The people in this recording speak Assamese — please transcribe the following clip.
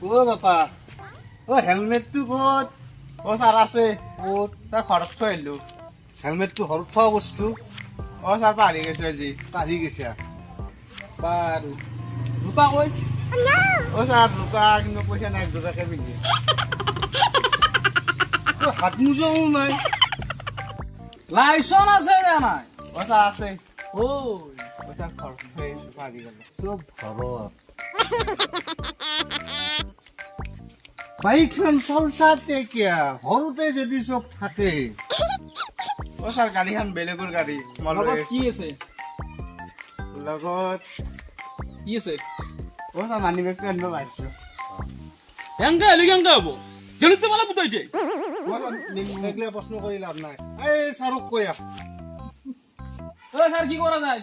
ও বাপা ও হেলমেটটো ক'ত ও স্যাৰ আছে ক'ত স্যাৰ খৰচ তো এলো হেলমেটটো ঘৰত থোৱা বস্তু ও স্যাৰ পাহাড়ি গেছে আজি পাহৰি গৈছে বাৰু ৰূপা কৈ ও স্যার রূপা কিন্তু পয়সা নাই 1 টাকা পিন্ধি হাত মোজাও নাই লাইচেন্স আছে নে নাই ও স্যার আছে ঐ ও স্যার খরচ হয়ে পাহাড়ি গেল চব ঘৰত বাইকখন চলচাতে কিয়া ঘৰতে যদি চব থাকে ও স্যাৰ গাড়িখান বেলেগৰ গাড়ি লগত কি আছে লগত কি আছে ও স্যার মানি ব্যাগটো আনিব পাইছো কেংকে এলি কেংকে হ'ব জেলত তোমালে পুতাইছে এইগিলা প্ৰশ্ন কৰি লাভ নাই এই ছাৰক কৈ আহ ঐ স্যাৰ কি কৰা যায়